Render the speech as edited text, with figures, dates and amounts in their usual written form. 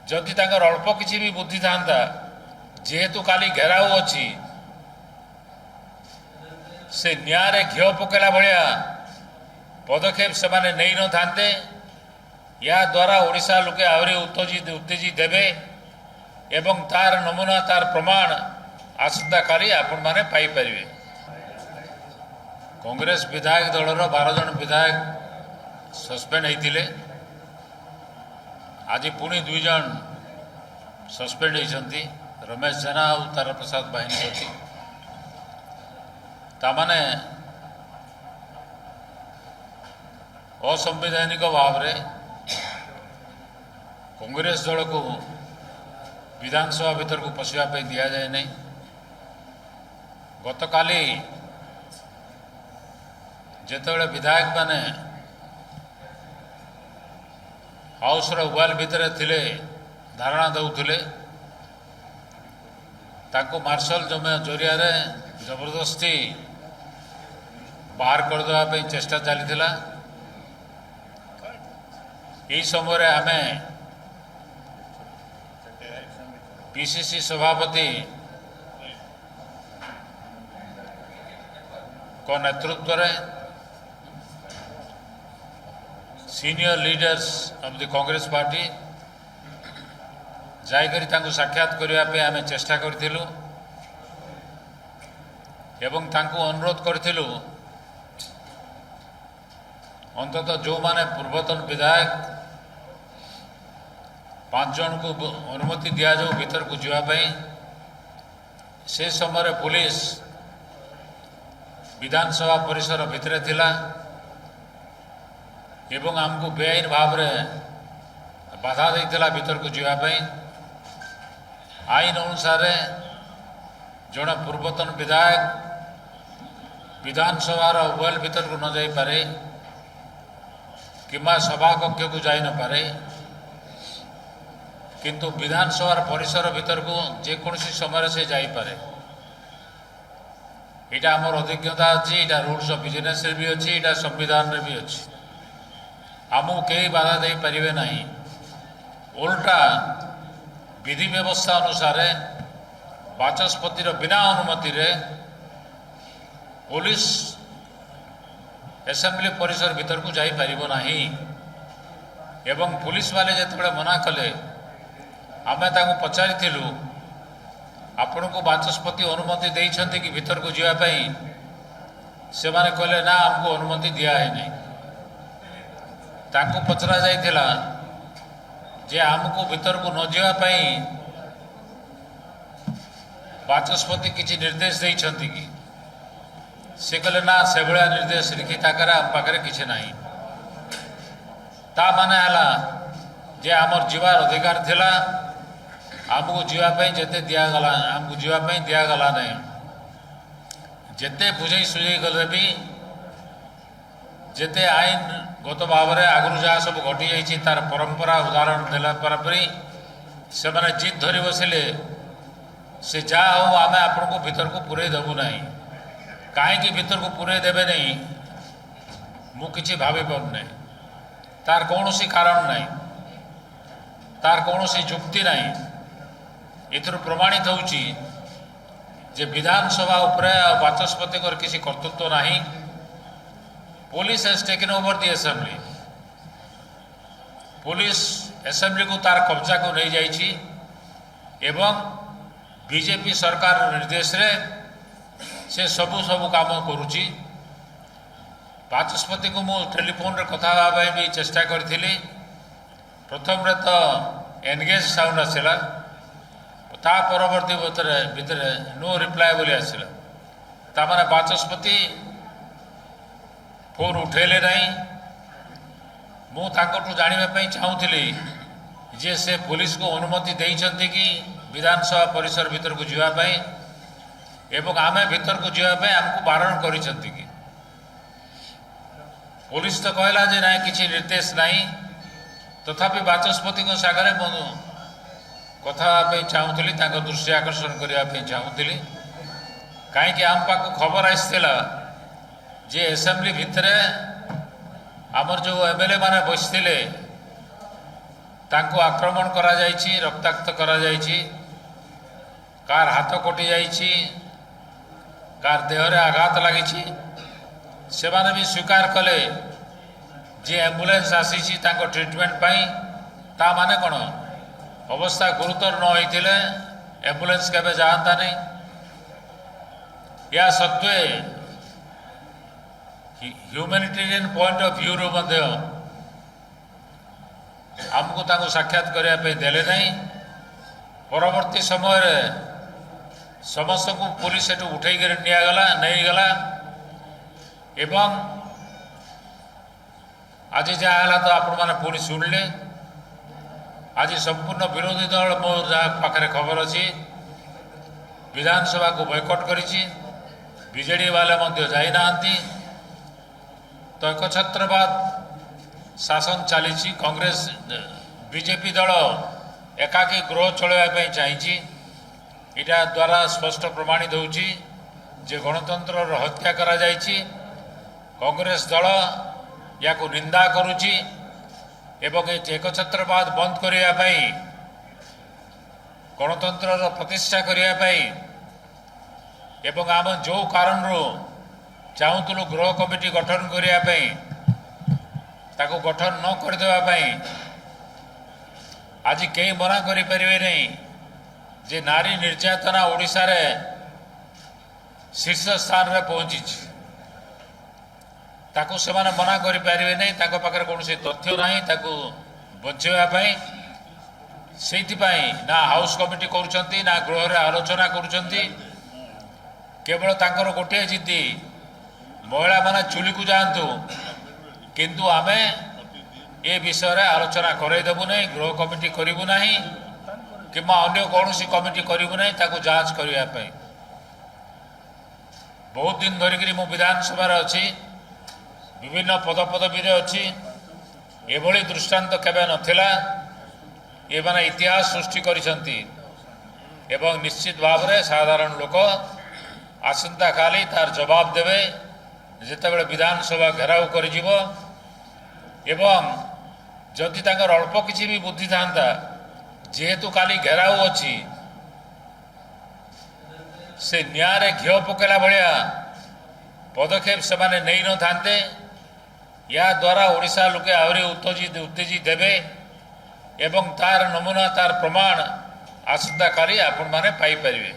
जदि तांकर अल्प किसी भी बुद्धि था जेहेतु काली घेराव अच्छी से निआरे घिओ पकेला भाया पदक्षेप से नहीं न था या द्वारा ओडिशा लोके आहरी उत्तेजित देवे एवं तार नमूना तार प्रमाण आसंता काली आपण माने पाई परिवे। कांग्रेस विधायक दलर 12 जन विधायक सस्पेंड होते आज पुणी 2 जन सस्पेंड होती रमेश जेना और तारा प्रसाद बाहिनी तामाने असंवैधानिक भाव रे कांग्रेस दल को विधानसभा भीतर को पशिया दि जाए नहीं। गतकाली जितेबाला विधायक माने हाउस वाल भितर थिले धारणा दौले ताको मार्शल जरिया रे जबरदस्ती बाहर करदेवाई चेष्टा चली यही समय आम पीसीसी सभापति को नेतृत्व में senior leaders of the Congress party जाइकरी तांको साक्षात करने आम चेष्टा करूँ एवं तांको अनुरोध करूँ अंततः जो माने पूर्वतन विधायक 5 जन को अनुमति दि जाऊ भीतर को जावाई से समय पुलिस विधानसभा परिसर भितर थिला एवं आमको बेआईन भाव में बाधा देता भीतर को जावाई आईन अनुसार जड़े पूर्वतन विधायक विधानसभार वेल भीतर को न जाई पारे किंबा सभा कक्ष को जाई न पारे किंतु विधानसभा परिसर भीतर को जेकोसी समय से जाई पारे। यहाँ आमर अभिज्ञता अच्छी यहाँ रूल्स ऑफ बिजनेस भी अच्छी यहाँ संविधान रे भी अच्छी आमको कई बाधा दे पारे ना उल्टा विधि व्यवस्था अनुसार बाचस्पतिर बिना अनुमति रे पुलिस असेंबली परिसर भीतर को जाई पारिबो नाही एवं पुलिस वाले जिते मना कले आमे ताको पचारिथिलु आपण को बाचस्पति अनुमति देइछन्ति कि भीतर को जावाई से माने कहले ना हमको अनुमति दिया है नहीं ताको पचरा जाइथिला जे आमको भीतर को न जावाई बाचस्पति किसी निर्देश देइछन्ति कि से कहले ना से भाया निर्देश लिखित आकार आम पाखे किसी ना ता माने हला जे आमर जीवार अधिकार थिला आमको जीवाई जिते दिगला आमको जीवाई दिगला नहीं जिते बुझे सुझे गले भी जिते आईन गत भाव में आगु जहाँ सब घटी जाइए तार परंपरा उदाहरण देला परी से मैंने जिद धरी बसिले से जहाँ हो आम आपण को भीतर को पूरे देवु ना कहीं भीतर को पूरे देवे नहीं मु किसी भावी पारना तार कौन सी कारण नहीं तार कौन सी जुक्ति नहीं एथर प्रमाणित होउची जे विधानसभा उपरे बाचस्पति को किसी कर्तृत्व नहीं police has taken over the assembly police assembly को तार कब्जा को नहीं जाइए एवं बीजेपी सरकार निर्देश रे से सबू सबू काम करुची बाचस्पति को मु टेलीफोन रे कथा होगा भी चेष्टा करी प्रथम रे तो एनगेज साउंड आसला ता परवर्ती भितर नो रिप्लाय बोली आसला तामाने बाचस्पति फोन उठेले नहीं मु तांकटू जानिबा चाहूली जे से पुलिस को अनुमति देइछन्ति कि विधानसभा परिसर भीतर को जावाई एवं आमे भीतर को जावाई आमको बारण करिसन्ति कि पुलिस तो कहला जे ना किसी निर्देश नहीं तथापि बाचस्पति को सागर कथा चाहूली दृष्टि आकर्षण करने चाहूली कहीं आम पाक खबर आसला जे असेंबली भितर आमर जो एमएलए माने बसते ତାଙ୍କୁ ଆକ୍ରମଣ କରାଯାଇଛି, ରକ୍ତାକ୍ତ କରାଯାଇଛି, କାହାର ହାତ କଟି ଯାଇଛି, କାହାର ଦେହରେ ଆଘାତ ଲାଗିଛି। ସେମାନେ ବି ସ୍ୱୀକାର କଲେ ଯେ ଆମ୍ବୁଲାନ୍ସ ଆସିଛି ତାଙ୍କ ଟ୍ରିଟମେଣ୍ଟ ପାଇଁ। ତା ମାନେ କ'ଣ, ଅବସ୍ଥା ଗୁରୁତର ନ ହୋଇଥିଲେ ଆମ୍ବୁଲାନ୍ସ କେବେ ଯାଆନ୍ତା ନାହିଁ। ଏହା ସତ୍ତ୍ୱେ ହ୍ୟୁମାନିଟେରିଆନ୍ ପଏଣ୍ଟ ଅଫ୍ ଭ୍ୟୁରୁ ମଧ୍ୟ ଆମକୁ ତାଙ୍କୁ ସାକ୍ଷାତ କରିବା ପାଇଁ ଦେଲେ ନାହିଁ। ପରବର୍ତ୍ତୀ ସମୟରେ ସମସ୍ତଙ୍କୁ ପୁଲିସ ସେଠୁ ଉଠେଇକରି ନେଇଗଲା ଏବଂ ଆଜି ଯାହା ହେଲା ତ ଆପଣମାନେ ପୁଣି ଶୁଣିଲେ। ଆଜି ସମ୍ପୂର୍ଣ୍ଣ ବିରୋଧୀ ଦଳ, ମୋ ଯାହା ପାଖରେ ଖବର ଅଛି, ବିଧାନସଭାକୁ ବୟକଟ୍ କରିଛି। ବିଜେଡ଼ି ବାଲା ମଧ୍ୟ ଯାଇନାହାନ୍ତି। ତ ଏକଛତ୍ରବାଦ ଶାସନ ଚାଲିଛି। କଂଗ୍ରେସ ବିଜେପି ଦଳ ଏକାକୀ ଗୃହ ଚଳାଇବା ପାଇଁ ଚାହିଁଛି। ଏଇଟା ଦ୍ୱାରା ସ୍ପଷ୍ଟ ପ୍ରମାଣିତ ହେଉଛି ଯେ ଗଣତନ୍ତ୍ରର ହତ୍ୟା କରାଯାଇଛି। କଂଗ୍ରେସ ଦଳ ୟାକୁ ନିନ୍ଦା କରୁଛି ଏବଂ ଏ ଏକଛତ୍ରବାଦ ବନ୍ଦ କରିବା ପାଇଁ, ଗଣତନ୍ତ୍ରର ପ୍ରତିଷ୍ଠା କରିବା ପାଇଁ ଏବଂ ଆମେ ଯେଉଁ କାରଣରୁ ଚାହୁଁଥିଲୁ ଗୃହ କମିଟି ଗଠନ କରିବା ପାଇଁ, ତାକୁ ଗଠନ ନ କରିଦେବା ପାଇଁ ଆଜି କେହି ମନା କରିପାରିବେ ନାହିଁ ଯେ ନାରୀ ନିର୍ଯାତନା ଓଡ଼ିଶାରେ ଶୀର୍ଷ ସ୍ଥାନରେ ପହଞ୍ଚିଛି। ତାକୁ ସେମାନେ ମନା କରିପାରିବେ ନାହିଁ। ତାଙ୍କ ପାଖରେ କୌଣସି ତଥ୍ୟ ନାହିଁ ତାକୁ ବଞ୍ଚାଇବା ପାଇଁ। ସେଇଥିପାଇଁ ନା ହାଉସ୍ କମିଟି କରୁଛନ୍ତି, ନା ଗୃହରେ ଆଲୋଚନା କରୁଛନ୍ତି। କେବଳ ତାଙ୍କର ଗୋଟିଏ ଜିଦି, ମହିଳାମାନେ ଚୁଲିକୁ ଯାଆନ୍ତୁ, କିନ୍ତୁ ଆମେ ଏ ବିଷୟରେ ଆଲୋଚନା କରାଇଦେବୁ ନାହିଁ, ଗୃହ କମିଟି କରିବୁ ନାହିଁ କିମ୍ବା ଅନ୍ୟ କୌଣସି କମିଟି କରିବୁ ନାହିଁ ତାକୁ ଯାଞ୍ଚ କରିବା ପାଇଁ। ବହୁତ ଦିନ ଧରିକରି ମୁଁ ବିଧାନସଭାରେ ଅଛି, ବିଭିନ୍ନ ପଦପଦବୀରେ ଅଛି। ଏଭଳି ଦୃଷ୍ଟାନ୍ତ କେବେ ନଥିଲା। ଏମାନେ ଇତିହାସ ସୃଷ୍ଟି କରିଛନ୍ତି ଏବଂ ନିଶ୍ଚିତ ଭାବରେ ସାଧାରଣ ଲୋକ ଆସନ୍ତାକାଲି ତାର ଜବାବ ଦେବେ ଯେତେବେଳେ ବିଧାନସଭା ଘେରାଉ କରିଯିବ। ଏବଂ ଯଦି ତାଙ୍କର ଅଳ୍ପ କିଛି ବି ବୁଦ୍ଧି ଥାନ୍ତା, ଯେହେତୁ କାଲି ଘେରାଉ ଅଛି, ସେ ନିଆଁରେ ଘିଅ ପକାଇଲା ଭଳିଆ ପଦକ୍ଷେପ ସେମାନେ ନେଇନଥାନ୍ତେ। ଏହାଦ୍ୱାରା ଓଡ଼ିଶା ଲୋକେ ଆହୁରି ଉତ୍ତେଜିତ ହେବେ ଏବଂ ତାର ନମୁନା, ତାର ପ୍ରମାଣ ଆସନ୍ତାକାଲି ଆପଣମାନେ ପାଇପାରିବେ।